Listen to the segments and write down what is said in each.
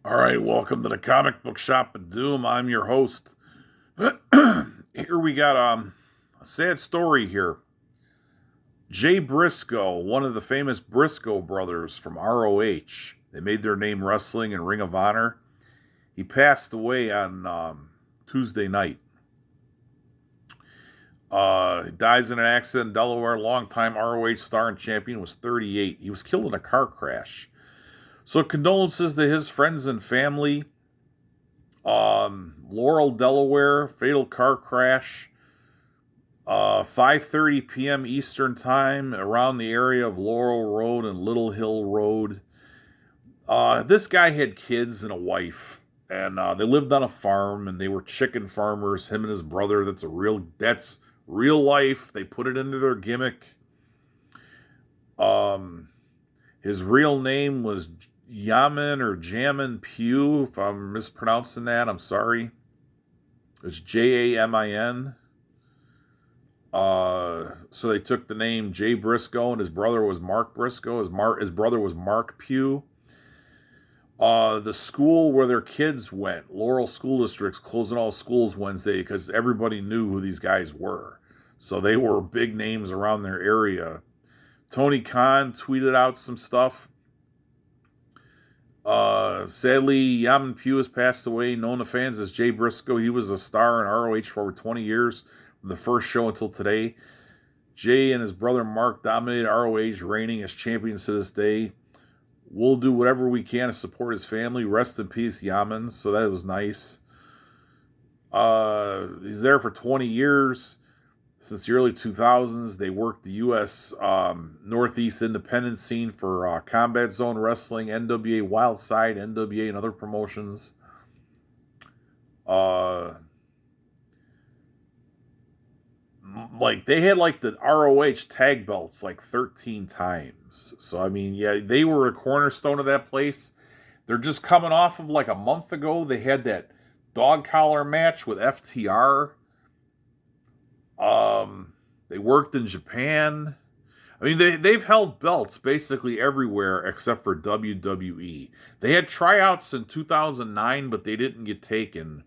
All right, welcome to the Comic Book Shop of Doom. I'm your host. Here we got a sad story here. Jay Briscoe, one of the famous Briscoe brothers from ROH. They made their name wrestling and Ring of Honor. He passed away on Tuesday night. He dies in an accident in Delaware. Longtime ROH star and champion, was 38. He was killed in a car crash. So condolences to his friends and family. Laurel, Delaware, fatal car crash. 5:30 p.m. Eastern Time around the area of Laurel Road and Little Hill Road. This guy had kids and a wife, and they lived on a farm, and they were chicken farmers. Him and his brother. That's real life. They put it into their gimmick. His real name was Yamin or Jamin Pugh. If I'm mispronouncing that, I'm sorry. It's Jamin. So they took the name Jay Briscoe, and his brother was Mark Briscoe. His brother was Mark Pugh. The school where their kids went, Laurel School District's closing all schools Wednesday because everybody knew who these guys were. So they were big names around their area. Tony Khan tweeted out some stuff. Sadly, Yamin Pugh has passed away. Known to fans as Jay Briscoe, he was a star in ROH for over 20 years, from the first show until today. Jay and his brother Mark dominated ROH, reigning as champions to this day. We'll do whatever we can to support his family. Rest in peace, Yamin. So that was nice. He's there for 20 years. Since the early 2000s, they worked the U.S. Northeast independent scene for Combat Zone Wrestling, NWA Wildside, NWA, and other promotions. They had the ROH tag belts 13 times. So, I mean, yeah, they were a cornerstone of that place. They're just coming off of a month ago. They had that dog collar match with FTR. They worked in Japan. I mean, they've held belts basically everywhere except for WWE. They had tryouts in 2009, but they didn't get taken.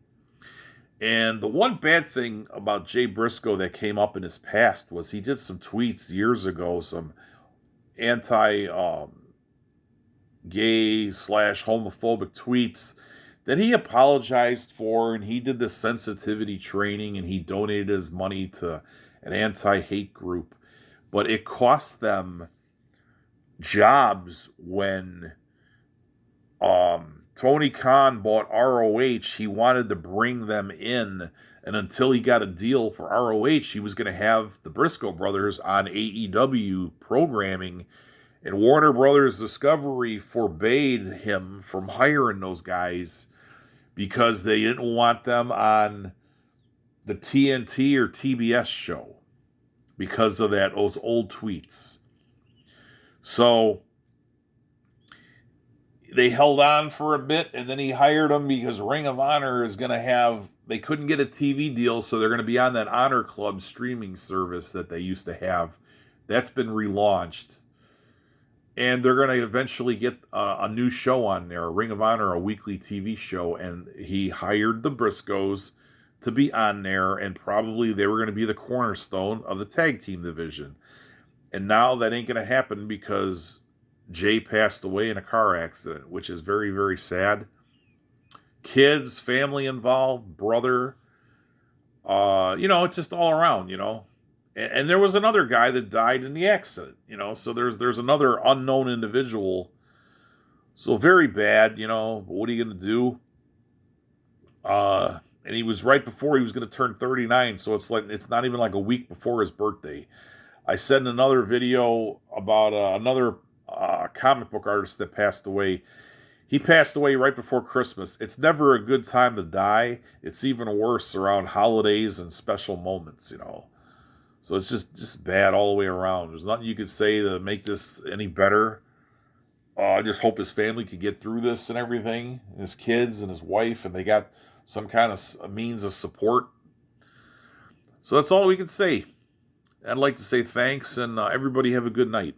And the one bad thing about Jay Briscoe that came up in his past was he did some tweets years ago, some anti-gay / homophobic tweets that he apologized for, and he did the sensitivity training, and he donated his money to an anti-hate group. But it cost them jobs when Tony Khan bought ROH. He wanted to bring them in, and until he got a deal for ROH, he was going to have the Briscoe brothers on AEW programming, and Warner Brothers Discovery forbade him from hiring those guys because they didn't want them on the TNT or TBS show because of those old tweets. So they held on for a bit, and then he hired them because Ring of Honor is going to they couldn't get a TV deal, so they're going to be on that Honor Club streaming service that they used to have. That's been relaunched. And they're going to eventually get a new show on there, Ring of Honor, a weekly TV show. And he hired the Briscoes to be on there, and probably they were going to be the cornerstone of the tag team division. And now that ain't going to happen because Jay passed away in a car accident, which is very, very sad. Kids, family involved, brother. It's just all around, And there was another guy that died in the accident, so there's another unknown individual. So very bad, but what are you going to do? And he was right before he was going to turn 39, so it's not even a week before his birthday. I said in another video about another comic book artist that passed away. He passed away right before Christmas. It's never a good time to die. It's even worse around holidays and special moments, So it's just bad all the way around. There's nothing you could say to make this any better. I just hope his family could get through this and everything. And his kids and his wife, and they got some kind of means of support. So that's all we can say. I'd like to say thanks, and everybody have a good night.